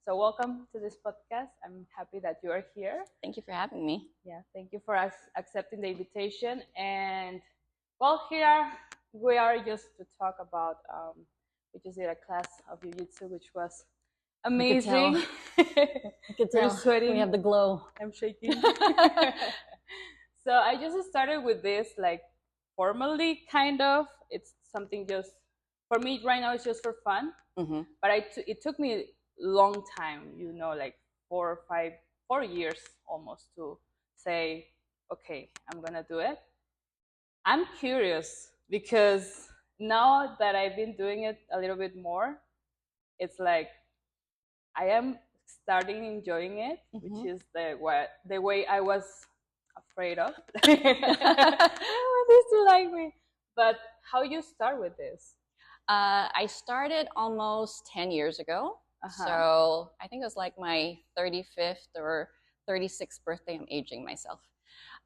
So welcome to this podcast. I'm happy that you are here. Thank you for having me. Yeah, thank you for us accepting the invitation. And well, here we are just to talk about. We just did a class of Jiu Jitsu, which was You could tell. amazing. You could We're tell. sweating. We have the glow. I'm shaking. So I just started with this like formally, kind of. It's something just for me right now. It's just for fun. Mm-hmm. But it took me a long time, like 4 years almost to say, okay, I'm gonna do it. I'm curious because now that I've been doing it a little bit more, it's like I am starting enjoying it, which is the way I was afraid of. I want this to like me. But how you start with this? I started almost 10 years ago. So I think it was like my 35th or 36th birthday. I'm aging myself.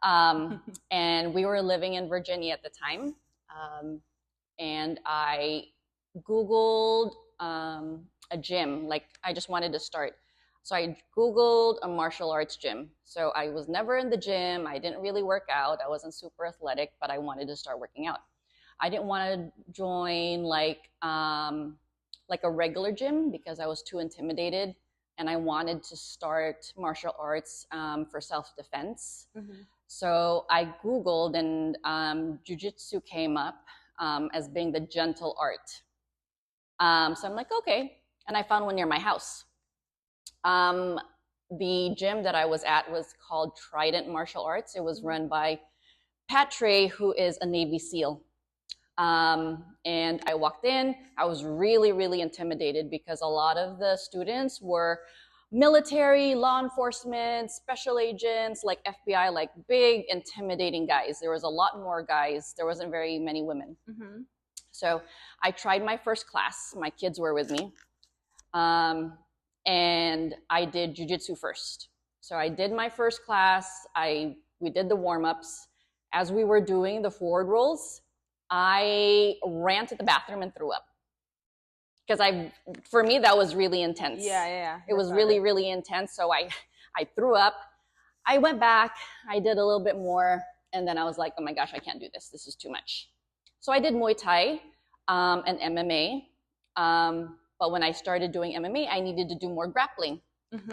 And we were living in Virginia at the time. And I Googled a gym. Like I just wanted to start. So I Googled a martial arts gym. So I was never in the gym. I didn't really work out. I wasn't super athletic, but I wanted to start working out. I didn't want to join like a regular gym because I was too intimidated, and I wanted to start martial arts for self-defense. So I Googled, and Jiu Jitsu came up as being the gentle art. So I'm like, okay. And I found one near my house. The gym that I was at was called Trident Martial Arts. It was run by Pat Trey, who is a Navy SEAL. And I walked in. I was really, really intimidated because a lot of the students were military, law enforcement, special agents, like FBI, like big, intimidating guys. There was a lot more guys. There wasn't very many women. So I tried my first class. My kids were with me. And I did jiu-jitsu first. So I did my first class. We did the warm-ups. As we were doing the forward rolls, I ran to the bathroom and threw up. Because for me, that was really intense. Yeah. It was really, really intense. So I threw up. I went back. I did a little bit more. And then I was like, oh my gosh, I can't do this. This is too much. So I did Muay Thai and MMA. But when I started doing MMA, I needed to do more grappling.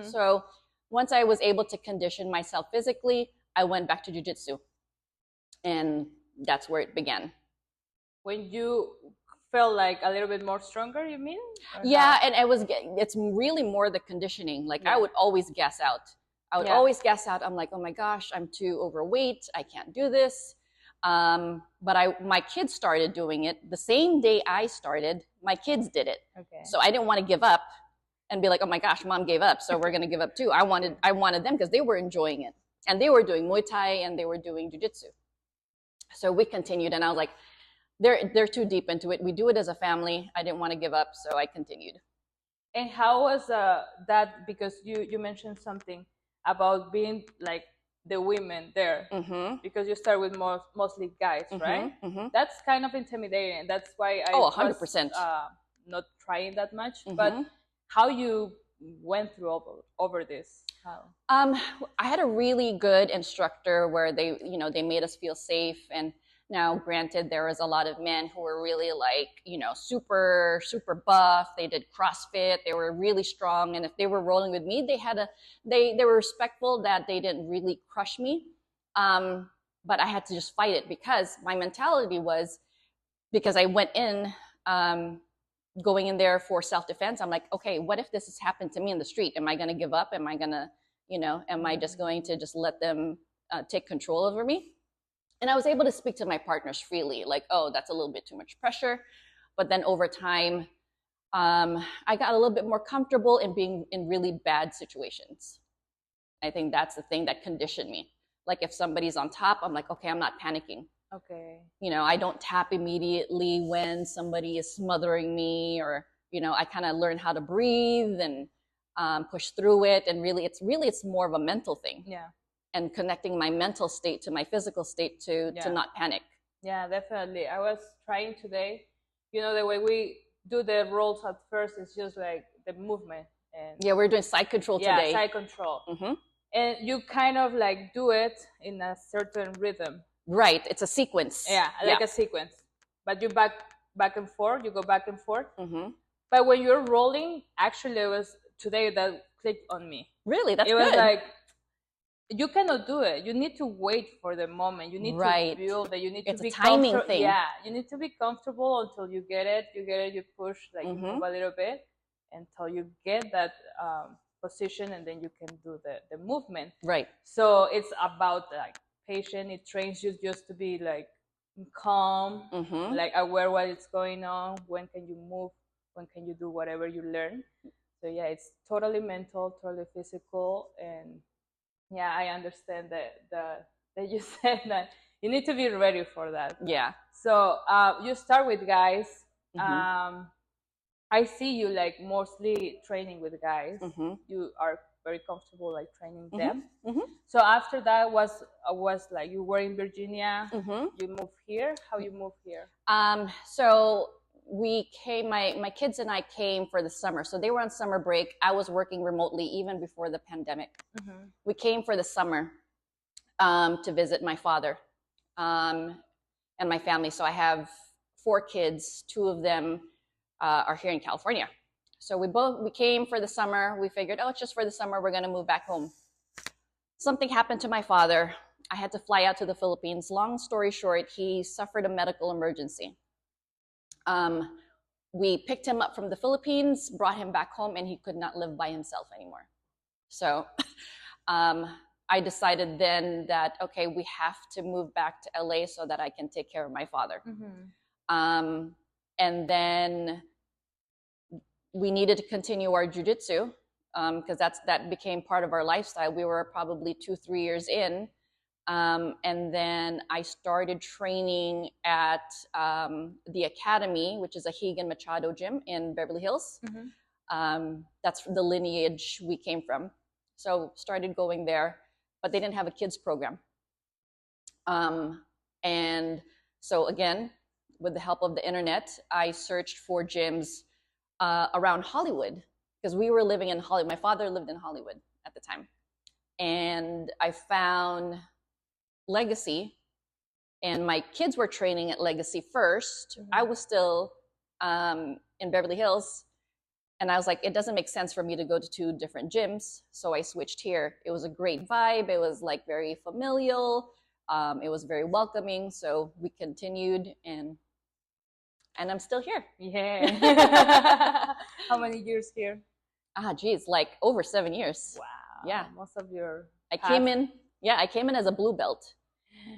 So once I was able to condition myself physically, I went back to jiu-jitsu. And that's where it began. When you felt like a little bit more stronger, you mean? Yeah, and it's really more the conditioning. Like I would always gas out. Always gas out. I'm like, oh my gosh, I'm too overweight. I can't do this. But my kids started doing it. The same day I started, my kids did it. Okay. So I didn't want to give up and be like, oh my gosh, mom gave up, so we're going to give up too. I wanted them because they were enjoying it. And they were doing Muay Thai and they were doing jiu-jitsu. So we continued, and I was like, they're too deep into it. We do it as a family. I didn't want to give up, so I continued. And how was that? Because you mentioned something about being like the women there, because you start with mostly guys, right? That's kind of intimidating. That's why I 100%. was not trying that much. But how you went through over this? How? I had a really good instructor where they made us feel safe. And now, granted, there was a lot of men who were really like, super, super buff. They did CrossFit. They were really strong. And if they were rolling with me, they were respectful that they didn't really crush me. But I had to just fight it because my mentality was, because I went in, going in there for self-defense. I'm like, okay, what if this has happened to me in the street? Am I going to give up? Am I going to, am I just going to just let them take control over me? And I was able to speak to my partners freely, like, oh, that's a little bit too much pressure. But then over time, I got a little bit more comfortable in being in really bad situations. I think that's the thing that conditioned me. Like if somebody's on top, I'm like, okay, I'm not panicking. Okay. I don't tap immediately when somebody is smothering me, or, I kind of learn how to breathe and push through it. And really, it's more of a mental thing. Yeah. And connecting my mental state to my physical state to not panic. Yeah, definitely. I was trying today, the way we do the rolls at first is just like the movement. and Yeah, we're doing side control today. side control. Mm-hmm. And you kind of like do it in a certain rhythm. Right, it's a sequence. Yeah, like a sequence. But you back and forth, you go back and forth. Mm-hmm. But when you're rolling, actually, it was today that clicked on me. Really, that's it good. was like, you cannot do it. You need to wait for the moment. You need to build it. You need it's to be a timing thing. Yeah, you need to be comfortable until you get it. You get it. You push, like you move a little bit until you get that position, and then you can do the movement. Right. So it's about like patient. It trains you just to be like calm, like aware what is going on. When can you move? When can you do whatever you learn? So yeah, it's totally mental, totally physical, and yeah, I understand that you said that you need to be ready for that. Yeah. So you start with guys. I see you like mostly training with guys. You are very comfortable like training them. So after that was like you were in Virginia. You moved here. How you moved here? So we came. My kids and I came for the summer. So they were on summer break. I was working remotely even before the pandemic. We came for the summer to visit my father and my family. So I have 4 kids. 2 of them are here in California. So we came for the summer. We figured, oh, it's just for the summer. We're going to move back home. Something happened to my father. I had to fly out to the Philippines. Long story short, he suffered a medical emergency. We picked him up from the Philippines, brought him back home, and he could not live by himself anymore. So I decided then that, okay, we have to move back to LA so that I can take care of my father. And then we needed to continue our jiu-jitsu because that became part of our lifestyle. We were probably 2-3 years in. And then I started training at the Academy, which is a Higan Machado gym in Beverly Hills. That's the lineage we came from. So started going there, but they didn't have a kids program. And so again, with the help of the internet, I searched for gyms around Hollywood because we were living in Hollywood. My father lived in Hollywood at the time. And I found Legacy, and my kids were training at Legacy first. I was still in Beverly Hills, and I was like, it doesn't make sense for me to go to 2 different gyms. So I switched here. It was a great vibe. It was like very familial. It was very welcoming. So we continued, and I'm still here. Yeah. How many years here? Geez, like over 7 years. Wow. Yeah. Most of your I came in as a blue belt.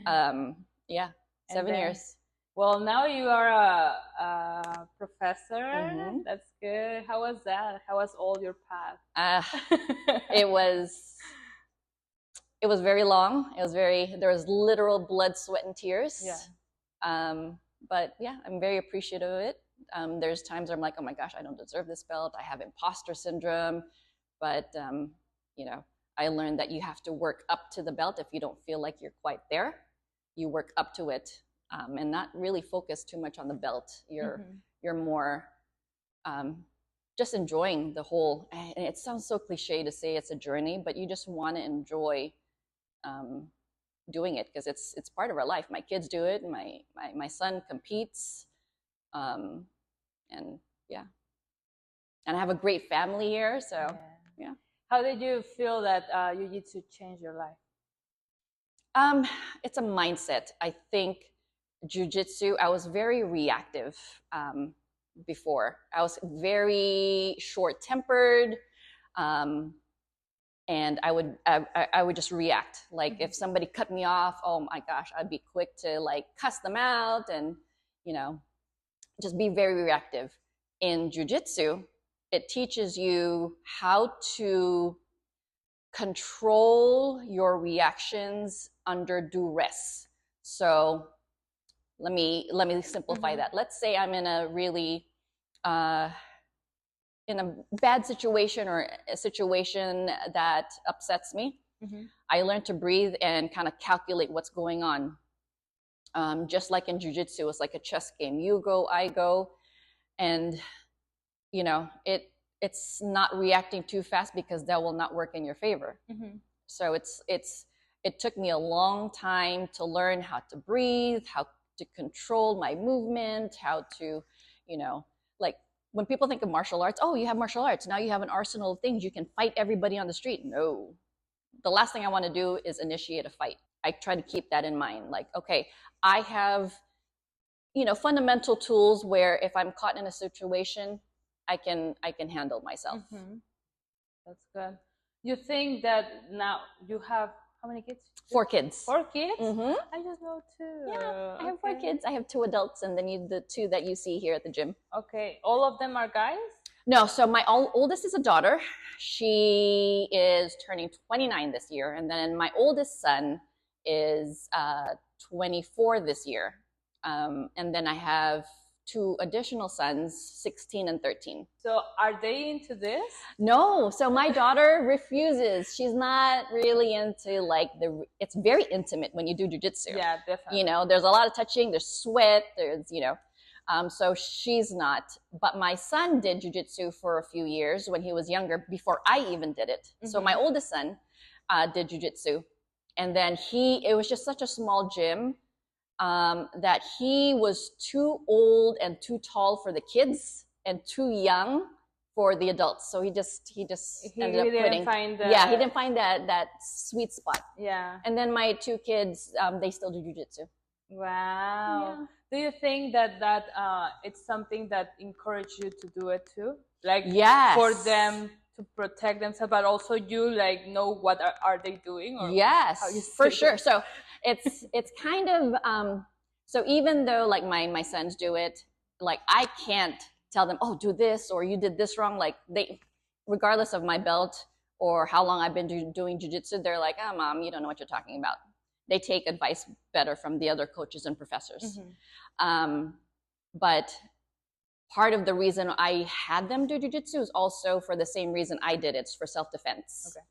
7 years. Well, now you are a professor. That's good. How was that? How was all your path? It was very long. There was literal blood, sweat, and tears. Yeah. But yeah, I'm very appreciative of it. There's times where I'm like, oh my gosh, I don't deserve this belt. I have imposter syndrome. But, I learned that you have to work up to the belt. If you don't feel like you're quite there, you work up to it and not really focus too much on the belt. You're more just enjoying the whole, and it sounds so cliche to say it's a journey, but you just want to enjoy doing it because it's part of our life. My kids do it. My son competes. And yeah. And I have a great family here. So yeah. How did you feel that Jiu-Jitsu changed your life? It's a mindset. I think Jiu-Jitsu, I was very reactive before. I was very short-tempered, and I would just react. Like if somebody cut me off, oh my gosh, I'd be quick to like cuss them out and, just be very reactive. In Jiu-Jitsu, it teaches you how to control your reactions under duress. So let me simplify that. Let's say I'm in a really in a bad situation or a situation that upsets me. I learned to breathe and kind of calculate what's going on. Just like in Jiu-Jitsu, it's like a chess game. You go, I go, and it's not reacting too fast, because that will not work in your favor. So it took me a long time to learn how to breathe, how to control my movement, how to, you know, like when people think of martial arts, oh, you have martial arts, now you have an arsenal of things, you can fight everybody on the street. No, the last thing I want to do is initiate a fight. I try to keep that in mind. Like, okay, I have, fundamental tools where if I'm caught in a situation, I can handle myself. That's good. You think that now you have how many kids? 4 kids. 4 kids? I just know 2. Yeah, I have 4 kids. I have 2 adults, and then the 2 that you see here at the gym. Okay, all of them are guys? No, so my oldest is a daughter. She is turning 29 this year, and then my oldest son is 24 this year. And then I have 2 additional sons, 16 and 13. So are they into this? No. So my daughter refuses. She's not really into it's very intimate when you do jiu-jitsu. Yeah, definitely. There's a lot of touching, there's sweat, there's, so she's not. But my son did jiu-jitsu for a few years when he was younger, before I even did it. So my oldest son did jiu-jitsu. And then it was just such a small gym that he was too old and too tall for the kids and too young for the adults. So he just ended up quitting. He didn't find that sweet spot. Yeah. And then my 2 kids, they still do jiu-jitsu. Wow. Yeah. Do you think that it's something that encouraged you to do it too? Like, yes, for them to protect themselves, but also you know what are they doing? Or yes, for sure. So it's kind of so even though like my sons do it, like I can't tell them, oh, do this, or you did this wrong. Like they, regardless of my belt or how long I've been doing jiu-jitsu, they're like, oh, mom, you don't know what you're talking about. They take advice better from the other coaches and professors. But part of the reason I had them do jiu-jitsu is also for the same reason I did it. It's for self-defense. Okay.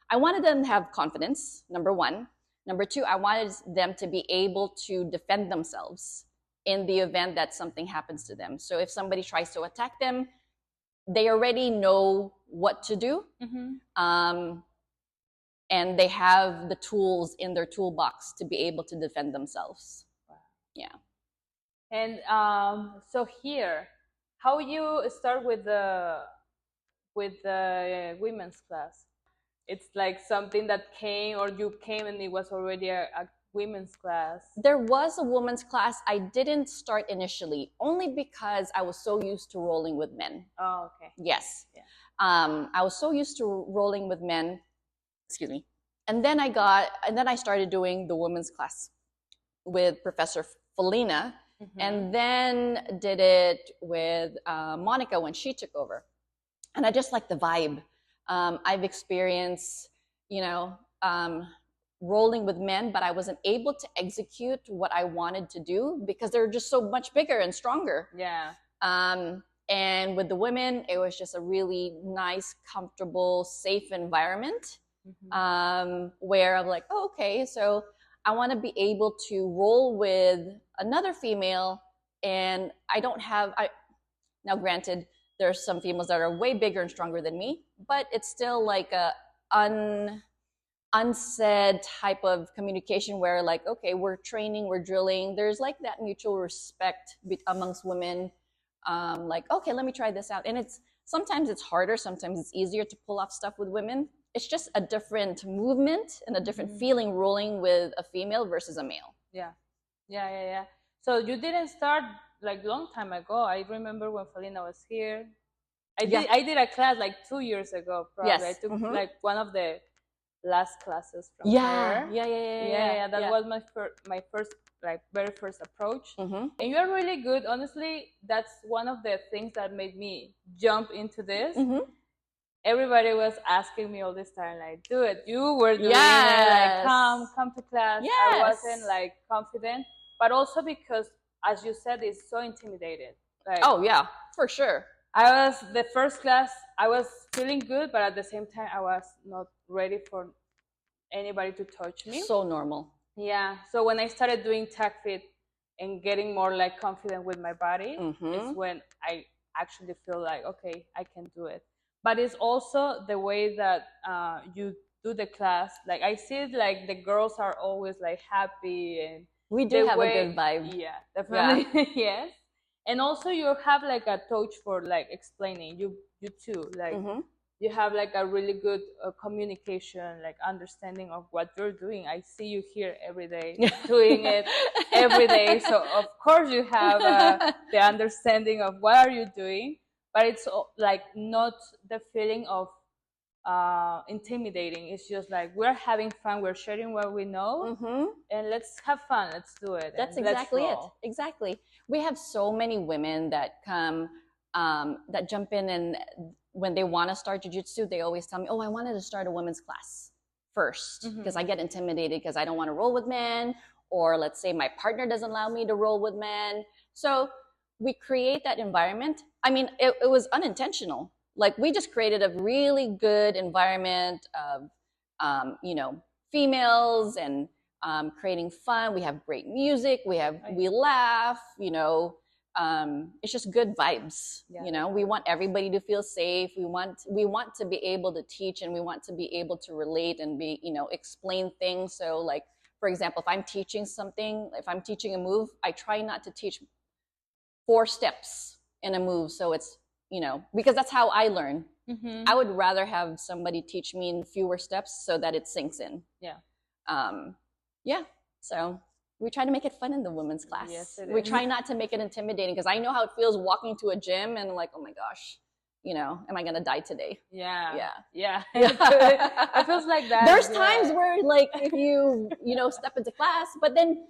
I wanted them to have confidence, number 1. Number 2, I wanted them to be able to defend themselves in the event that something happens to them. So if somebody tries to attack them, they already know what to do. And they have the tools in their toolbox to be able to defend themselves. Wow. Yeah. And so here, how you start with the women's class? It's like something that came, or you came and it was already a women's class? There was a women's class. I didn't start initially, only because I was so used to rolling with men. Oh, okay. Yes. Yeah. I was so used to rolling with men. Excuse me. And then I started doing the women's class with Professor Felina, and then did it with Monica when she took over. And I just like the vibe. I've experienced, rolling with men, but I wasn't able to execute what I wanted to do because they're just so much bigger and stronger. Yeah. And with the women, it was just a really nice, comfortable, safe environment. Where I'm like, oh, okay, so I want to be able to roll with another female, and now granted, there's some females that are way bigger and stronger than me, but it's still like a unsaid type of communication where like, okay, we're training, we're drilling, there's like that mutual respect amongst women. Like, okay, let me try this out. And sometimes it's harder, sometimes it's easier to pull off stuff with women. It's just a different movement and a different feeling rolling with a female versus a male. Yeah. So you didn't start like long time ago. I remember when Felina was here. I did a class like 2 years ago, probably. Yes. I took like one of the last classes from her. Yeah. That was my first, like very first approach. And you're really good. Honestly, that's one of the things that made me jump into this. Everybody was asking me all this time, like, do it. You were doing it, like, come to class. Yes. I wasn't like confident, but also because, as you said, it's so intimidated. Like, oh yeah, for sure. The first class, I was feeling good, but at the same time, I was not ready for anybody to touch me. So normal. Yeah. So when I started doing tag fit and getting more like confident with my body, is when I actually feel like, okay, I can do it. But it's also the way that you do the class. Like I see it, like the girls are always like happy, and We do the have a way, good vibe. yeah, Yeah. definitely. Yes. And also you have like a touch for like explaining, you too, like you have like a really good communication, like understanding of what you're doing. I see you here every day doing it every day, so of course you have the understanding of what are you doing. But it's like not the feeling of intimidating. It's just like we're having fun, we're sharing what we know, and let's have fun, let's do it. That's and let's exactly it. roll. Exactly. We have so many women that come, that jump in, and when they want to start jiu-jitsu, they always tell me, oh, I wanted to start a women's class first because I get intimidated because I don't want to roll with men, or let's say my partner doesn't allow me to roll with men. So we create that environment. I mean, it was unintentional. Like we just created a really good environment of, females, and creating fun. We have great music. We laugh. It's just good vibes. Yeah. We want everybody to feel safe. We want to be able to teach, and we want to be able to relate and be, explain things. So like, for example, if I'm teaching something, if I'm teaching a move, I try not to teach 4 steps in a move. So it's, because that's how I learn. I would rather have somebody teach me in fewer steps so that it sinks in. Yeah. Yeah. So we try to make it fun in the women's class. Yes, we try not to make it intimidating, because I know how it feels walking to a gym and like, oh my gosh, am I going to die today? Yeah. Yeah. It feels like that. There's times where like, if you, step into class, but then,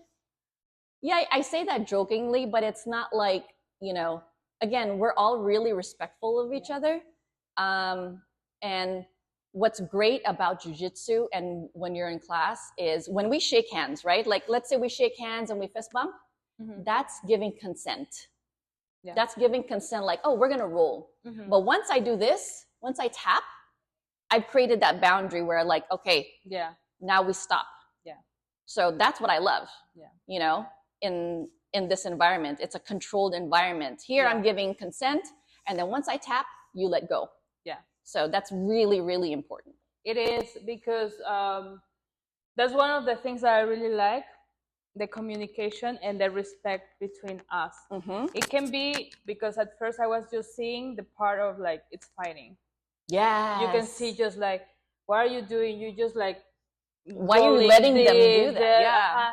yeah, I say that jokingly, but it's not like, again, we're all really respectful of each other. And what's great about jiu-jitsu and when you're in class is when we shake hands, right? Like, let's say we shake hands and we fist bump, that's giving consent. Yeah. That's giving consent, like, oh, we're going to roll. But once I do this, once I tap, I've created that boundary where like, okay, now we stop. Yeah. So that's what I love. Yeah. In this environment, it's a controlled environment. Here I'm giving consent, and then once I tap, you let go. Yeah. So that's really, really important. It is, because that's one of the things that I really like, the communication and the respect between us. It can be because at first I was just seeing the part of like, it's fighting. Yeah. You can see just like, what are you doing? You just like, why are you letting them do that? Yeah.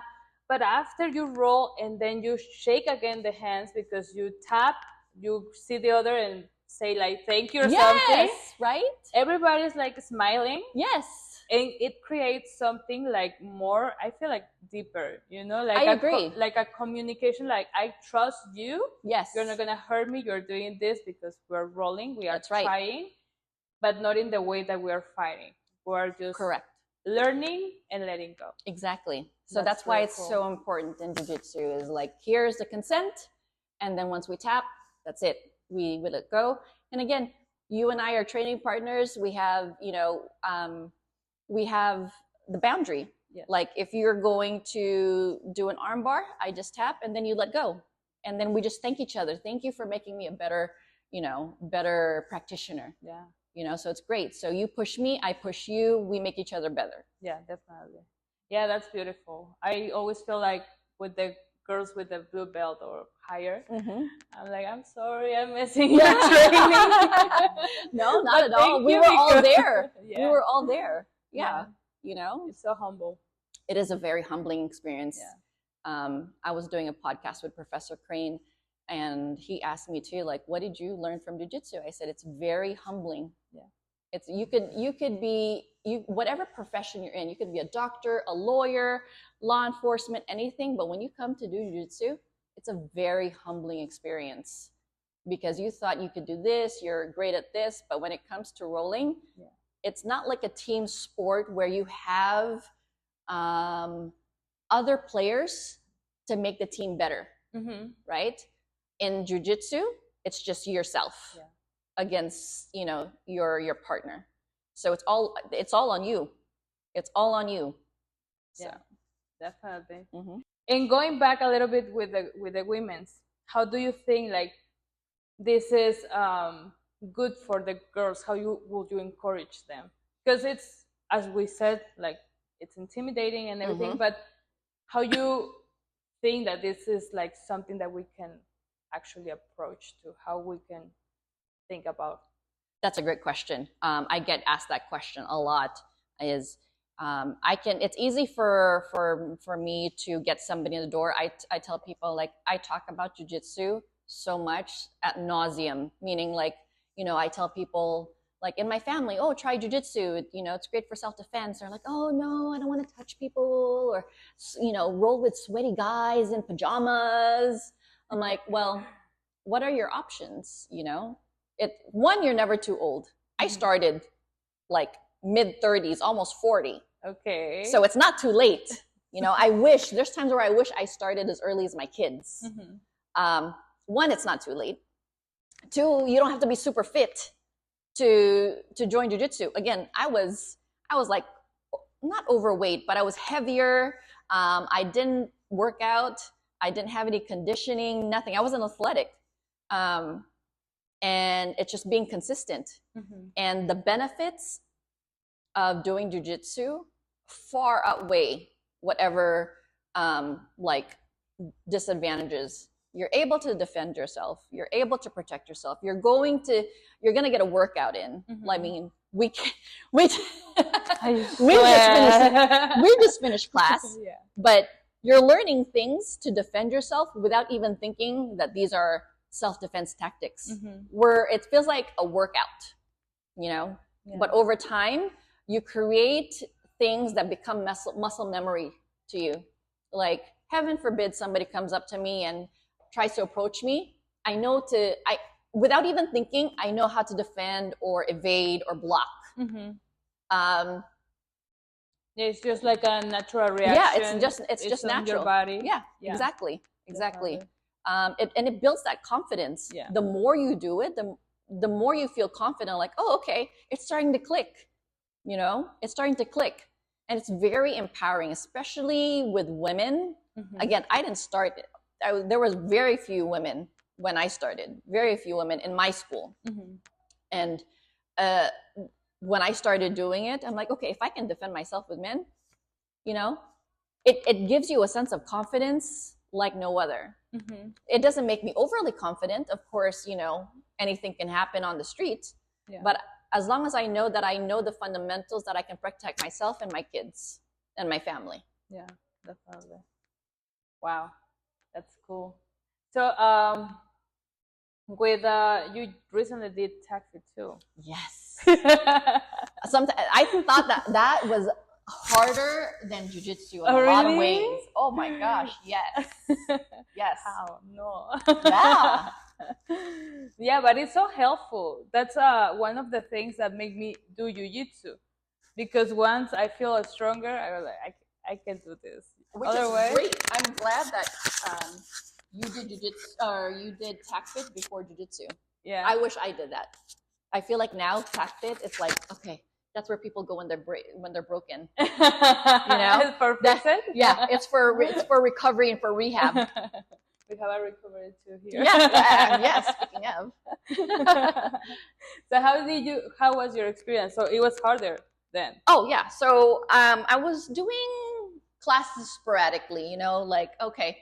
But after you roll and then you shake again the hands because you tap, you see the other and say like thank you or something. Right? Everybody's like smiling. Yes. And it creates something like more, I feel like deeper, like I agree. Like a communication, like I trust you. Yes. You're not gonna hurt me. You're doing this because we're rolling. We are That's right. trying, but not in the way that we are fighting. We're just correct. Learning and letting go. Exactly. So that's why it's so important in jiu-jitsu, is like, here's the consent, and then once we tap, that's it. We let it go. And again, you and I are training partners. We have, we have the boundary. Yes. Like if you're going to do an arm bar, I just tap and then you let go. And then we just thank each other. Thank you for making me a better, better practitioner. Yeah. So it's great. So you push me, I push you, we make each other better. Yeah, definitely. Yeah, that's beautiful. I always feel like with the girls with the blue belt or higher, I'm like, I'm sorry, I'm missing your training. No, not at all. We were all there. We were all there. Yeah. It's so humble. It is a very humbling experience. Yeah. I was doing a podcast with Professor Crane, and he asked me too, like, what did you learn from jiu-jitsu? I said, it's very humbling. Yeah. It's, you could be, whatever profession you're in, you could be a doctor, a lawyer, law enforcement, anything. But when you come to do jiu-jitsu, it's a very humbling experience, because you thought you could do this, you're great at this. But when it comes to rolling, it's not like a team sport where you have other players to make the team better, right? In jiu-jitsu, it's just yourself against, your partner. So it's all on you. It's all on you. So. Yeah, definitely. And going back a little bit with the women's, how do you think, like, this is good for the girls, how you would you encourage them? Because it's, as we said, like it's intimidating and everything, but how you think that this is like something that we can actually approach to, how we can think about? That's a great question. I get asked that question a lot. Is it's easy for me to get somebody in the door. I tell people, like, I talk about jujitsu so much ad nauseum, meaning, like, I tell people, like, in my family, oh, try jujitsu, it's great for self-defense. They're like, oh no, I don't want to touch people, or roll with sweaty guys in pajamas. I'm like, well, what are your options? One, you're never too old. I started like mid-30s, almost 40. Okay. So it's not too late. I wish, there's times where I wish I started as early as my kids. One, it's not too late. Two, you don't have to be super fit to join jiu-jitsu. Again, I was like, not overweight, but I was heavier. I didn't work out. I didn't have any conditioning, nothing. I wasn't athletic. And it's just being consistent. And the benefits of doing jiu-jitsu far outweigh whatever like disadvantages. You're able to defend yourself. You're able to protect yourself. You're gonna get a workout in. I mean, we just finished class, Yeah. but you're learning things to defend yourself without even thinking that these are self-defense tactics, where it feels like a workout, Yeah. But over time, you create things that become muscle memory to you. Like, heaven forbid somebody comes up to me and tries to approach me. Without even thinking, I know how to defend or evade or block. It's just like a natural reaction. Yeah, it's just natural. Your body. Yeah. Exactly. It builds that confidence. Yeah. The more you do it, the more you feel confident, like, oh, okay, it's starting to click. It's starting to click. And it's very empowering, especially with women. Again, I didn't start it. There was very few women when I started, very few women in my school. And when I started doing it, I'm like, okay, if I can defend myself with men, it gives you a sense of confidence like no other. It doesn't make me overly confident. Of course, anything can happen on the street. Yeah. But as long as I know that I know the fundamentals, that I can protect myself and my kids and my family. Yeah, definitely. Wow, that's cool. So, with you recently did taxi too. Yes. Sometimes I thought that was harder than jiu-jitsu in a lot of ways. Oh my gosh, yes. Yes. How? No. Yeah. Yeah, but it's so helpful. That's one of the things that make me do jiu-jitsu, because once I feel stronger, I was like, I can do this. Which is great. I'm glad that you did jiu-jitsu, or you did TAC-FIT before jiu-jitsu. Yeah. I wish I did that. I feel like now TAC-FIT, it's like, okay, that's where people go when they're broken. For fix it? Yeah, it's for recovery and for rehab. We have a recovery too here. Yes, speaking of. So how was your experience? So it was harder then? Oh yeah. So I was doing classes sporadically, like, okay,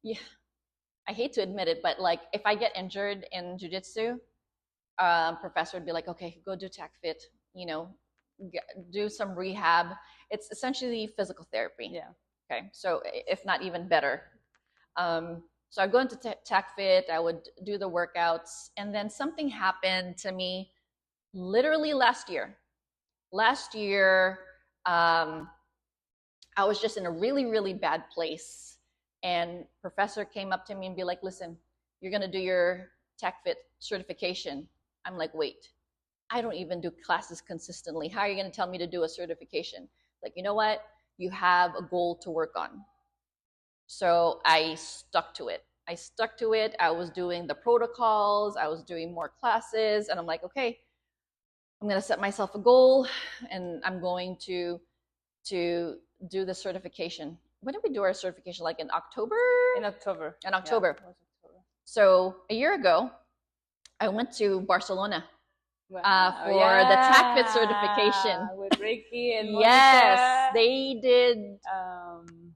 yeah, I hate to admit it, but like, if I get injured in jiu-jitsu, professor would be like, okay, go do TAC-FIT, do some rehab. It's essentially physical therapy. Yeah. Okay. So if not even better. So I go into TAC-FIT, I would do the workouts, and then something happened to me literally last year. Last year, I was just in a really, really bad place. And professor came up to me and be like, listen, you're going to do your TAC-FIT certification. I'm like, wait, I don't even do classes consistently. How are you going to tell me to do a certification? Like, you know what? You have a goal to work on. So I stuck to it. I was doing the protocols. I was doing more classes. And I'm like, okay, I'm going to set myself a goal, and I'm going to do the certification. When did we do our certification? Like in October? In October. In October. Yeah, it was October. So a year ago, I went to Barcelona Wow. for the TACFIT certification. With Ricky and yes, Monica. they did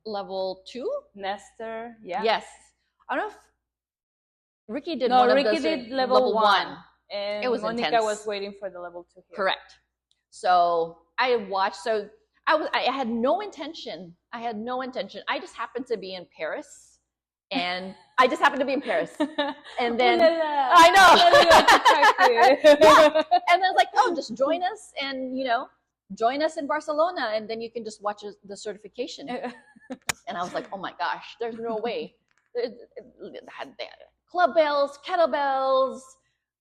level 2. Nestor, yeah. Yes, I don't know if Ricky did no, one Ricky of those. did level 1. And it was Monica intense. was waiting for the level 2 here. Correct. So I watched. So I had no intention. I had no intention. I just happened to be in Paris, and I just happened to be in Paris. And then I know. Yeah. And I was like, oh, just join us, and join us in Barcelona, and then you can just watch the certification. And I was like, oh my gosh, there's no way. They had club bells, kettlebells.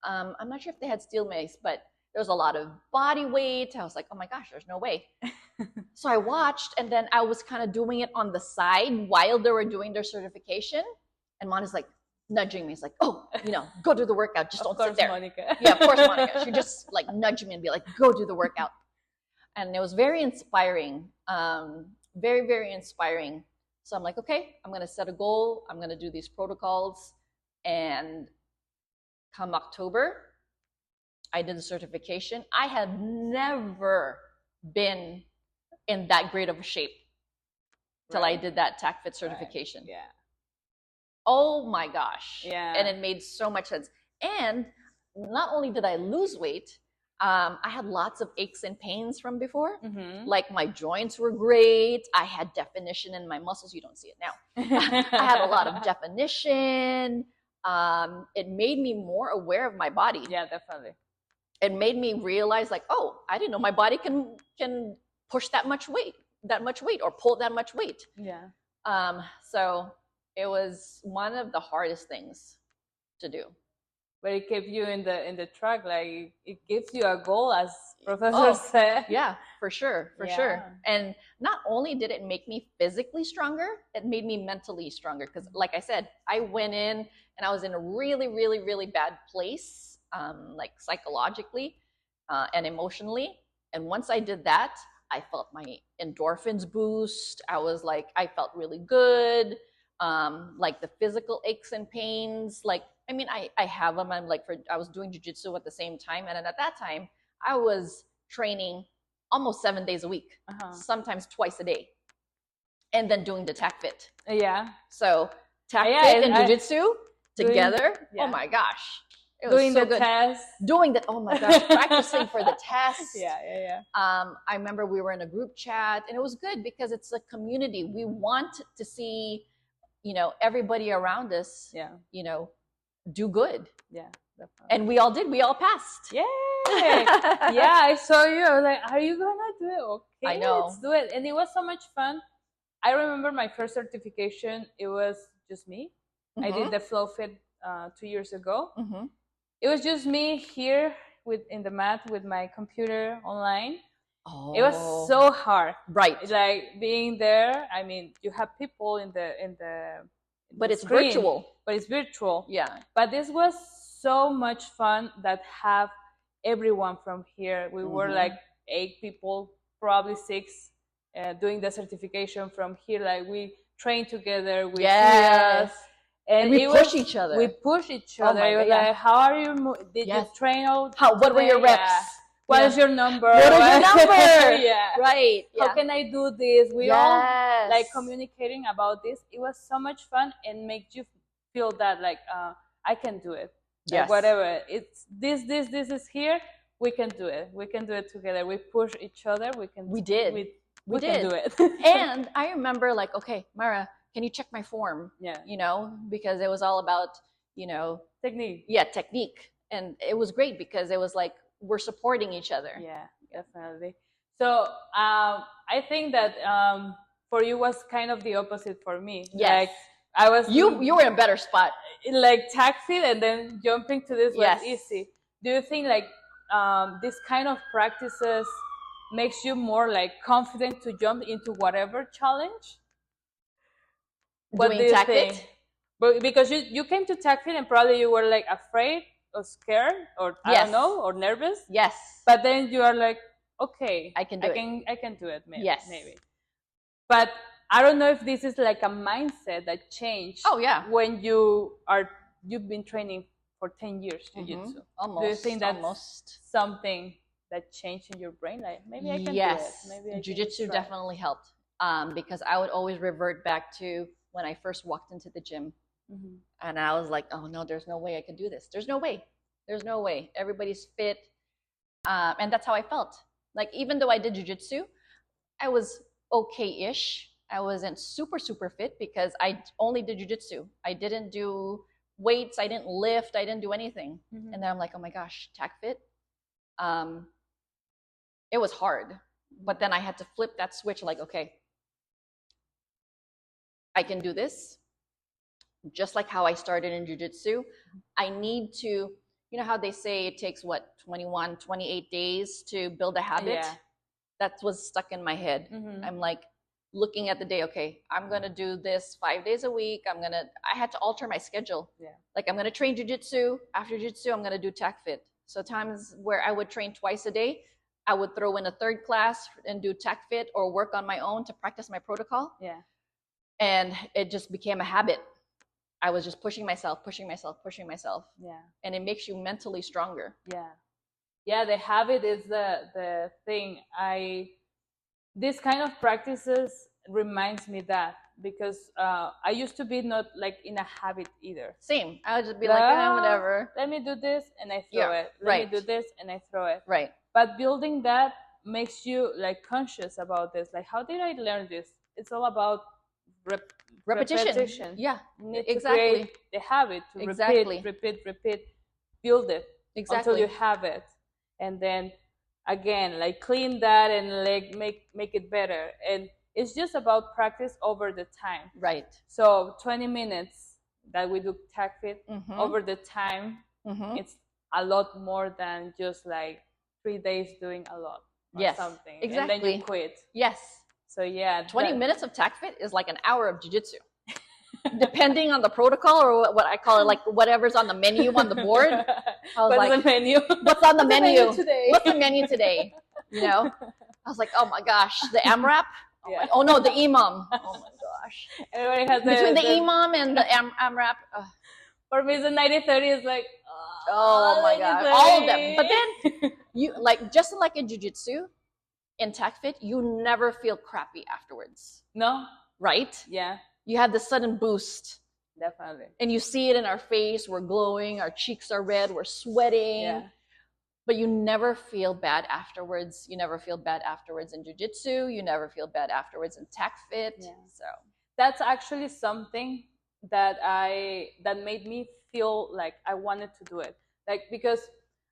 I'm not sure if they had steel mace, but there was a lot of body weight. I was like, oh my gosh, there's no way. So I watched, and then I was kind of doing it on the side while they were doing their certification. And Monica's like nudging me. It's like, oh, go do the workout. Just don't sit there. Monica. Yeah, of course, Monica. She just like nudged me and be like, go do the workout. And it was very inspiring. Very, very inspiring. So I'm like, okay, I'm going to set a goal. I'm going to do these protocols. And come October, I did the certification. I had never been in that great of a shape till I did that TACFIT certification. Right. Yeah. Oh my gosh. Yeah. And it made so much sense. And not only did I lose weight, I had lots of aches and pains from before. Mm-hmm. Like my joints were great. I had definition in my muscles. You don't see it now. I had a lot of definition. It made me more aware of my body. Yeah, definitely. It made me realize, like, oh, I didn't know my body can push that much weight, or pull that much weight. Yeah. So it was one of the hardest things to do. But it kept you in the track, like it gives you a goal, as Professor said. Yeah, for sure. And not only did it make me physically stronger, it made me mentally stronger. Because like I said, I went in and I was in a really, really, really bad place, like psychologically and emotionally. And once I did that, I felt my endorphins boost. I felt really good. Like the physical aches and pains, I have them. I was doing Jiu Jitsu at the same time. And at that time, I was training almost 7 days a week, sometimes twice a day, and then doing the TACFIT. Yeah. So TACFIT and Jiu Jitsu together. Oh my gosh. It was doing so the good. test. Doing that. Oh my gosh. Practicing for the test. Yeah. I remember we were in a group chat, and it was good because it's a community. We want to see, everybody around us, do good. Yeah, definitely. And we all did. We all passed. Yay! Yeah, I saw you. I was like, are you gonna do it? Okay, I know. Let's do it. And it was so much fun. I remember my first certification. It was just me. I did the Flow Fit 2 years ago. It was just me here in the mat with my computer online. Oh. It was so hard. Right. Like being there. I mean, you have people in the but it's screen, virtual. But it's virtual. Yeah. But this was so much fun that have everyone from here. We were like 8 people, probably 6, doing the certification from here. Like we trained together. We and we push each other. We push each other. It was like, how are you? Did you train all? What were your reps? Yeah. What is your number? What is your number? Yeah. Right. How can I do this? We all like communicating about this. It was so much fun and makes you feel that like I can do it. Yes. Like, whatever. It's this is here. We can do it. We can do it together. We push each other. We can. We did. We can do it. And I remember like, okay, Mara, can you check my form? Yeah. Because it was all about, technique. Yeah, technique. And it was great because it was like, we're supporting each other. Yeah, definitely. So I think that for you was kind of the opposite for me. Yes. Like I was. You were in a better spot. Like TACFIT and then jumping to this was easy. Do you think like this kind of practices makes you more like confident to jump into whatever challenge? What do you think? But because you came to TACFIT and probably you were like afraid or scared or I don't know, or nervous. Yes. But then you are like, okay, I can do it. Maybe. Yes. Maybe. But I don't know if this is like a mindset that changed. Oh yeah. When you've been training for 10 years jiu-jitsu. Almost. Do you think that's almost something that changed in your brain? Like maybe I can do it. Yes, Maybe I jiu-jitsu can try. definitely helped because I would always revert back to when I first walked into the gym, and I was like, oh no, there's no way I could do this. There's no way. There's no way. Everybody's fit, and that's how I felt. Like even though I did jiu-jitsu, I was okay-ish. I wasn't super fit because I only did jiu-jitsu. I didn't do weights. I didn't lift. I didn't do anything. And then I'm like, oh my gosh, tac fit. It was hard, but then I had to flip that switch. Like, okay, I can do this. Just like how I started in jiu-jitsu, I need to, you know how they say it takes what, 21, 28 days to build a habit? Yeah. That was stuck in my head. I'm like looking at the day, okay, I'm going to do this 5 days a week. I had to alter my schedule. Yeah. Like I'm going to train jiu-jitsu. After jiu-jitsu, I'm going to do tac fit. So times where I would train twice a day, I would throw in a third class and do tac fit or work on my own to practice my protocol. Yeah. And it just became a habit. I was just pushing myself. Yeah. And it makes you mentally stronger. Yeah. Yeah, the habit is the thing. This kind of practices reminds me that because I used to be not like in a habit either. Same. I would just be like, whatever. Let me do this and I throw it. Let me do this and I throw it. Right. But building that makes you like conscious about this. Like, how did I learn this? It's all about repetition. Yeah, You need exactly. to create the habit to repeat, build it until you have it. And then again, like clean that and like make it better. And it's just about practice over the time. Right. So 20 minutes that we do tac fit over the time, it's a lot more than just like 3 days doing a lot or something. Exactly. And then you quit. Yes. So yeah. 20 minutes of tac fit is like an hour of jiu-jitsu. Depending on the protocol or what I call it, like whatever's on the menu on the board. I was like, the menu? What's on the menu today? What's the menu today? You know? I was like, oh my gosh, the AMRAP? Oh no, the imam. Oh my gosh. Everybody has between the imam and the AMRAP. For me, the 90-30 is like, oh my god, all of them. But then you like just like in jiu-jitsu, in tac fit, you never feel crappy afterwards. No. Right? Yeah. You have this sudden boost. Definitely. And you see it in our face. We're glowing. Our cheeks are red. We're sweating. Yeah. But you never feel bad afterwards. You never feel bad afterwards in jiu-jitsu. You never feel bad afterwards in tac fit. Yeah. So that's actually something that made me feel like I wanted to do it. Like, because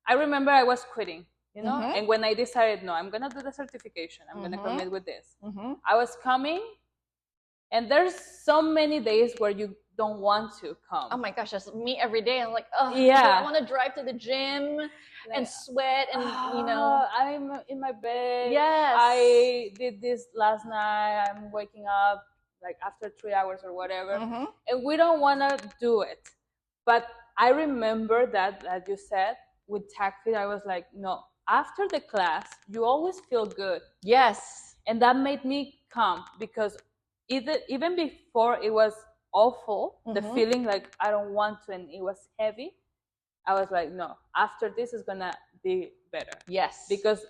I remember I was quitting, you know, and when I decided, no, I'm gonna do the certification. I'm gonna commit with this. I was coming, and there's so many days where you don't want to come. Oh my gosh, that's me every day. I'm like, oh, yeah, I want to drive to the gym and sweat and, you know. I'm in my bed. Yes. I did this last night. I'm waking up like after 3 hours or whatever. And we don't want to do it. But I remember that, as you said, with tac fit, I was like, no, after the class, you always feel good. Yes. And that made me come, because even before it was awful, the feeling like I don't want to, and it was heavy, I was like, no, after this is gonna be better. Yes. Because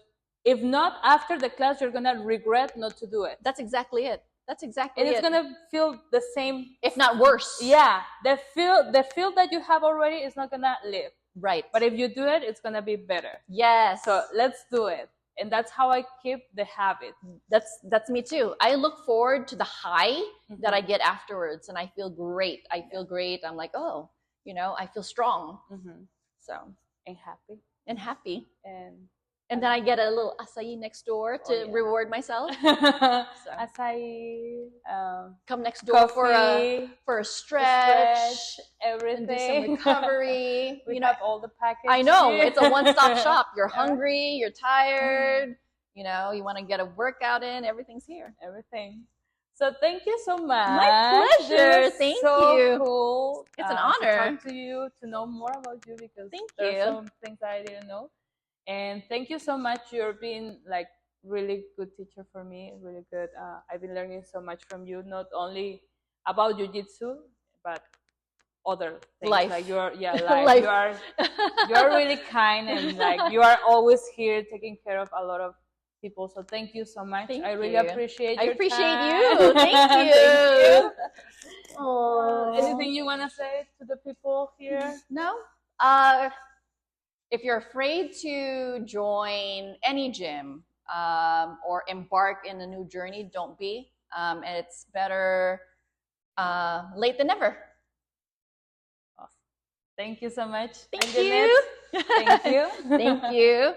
if not, after the class, you're gonna regret not to do it. That's exactly it. That's exactly it. And it's gonna feel the same, if not worse. Yeah, the feel that you have already is not gonna live. Right. But if you do it, it's gonna be better. Yes. So let's do it. And that's how I keep the habit. That's me too. I look forward to the high that I get afterwards, and I feel great. I feel great. I'm like, oh, you know, I feel strong. So and happy. And then I get a little acai next door to reward myself. So. Acai, come next door coffee, for a stretch, everything. And do some recovery. We have all the packages. I know, it's a one-stop shop. You're hungry, you're tired, you know, you want to get a workout in, everything's here. Everything. So thank you so much. My pleasure. Thank you. Cool. It's an honor to talk to you, to know more about you, because there's some things that I didn't know. And thank you so much. You're being like really good teacher for me, really good. I've been learning so much from you, not only about jiu-jitsu, but other things. Life. Like you're Life. you're really kind, and like you are always here taking care of a lot of people. So thank you so much. Thank I really you. appreciate I your appreciate time. you. Thank you. Aww. Anything you want to say to the people here? No. If you're afraid to join any gym or embark in a new journey, don't be. It's better late than never. Awesome. Thank you so much. Thank Anjanette. you. Thank you. Thank you.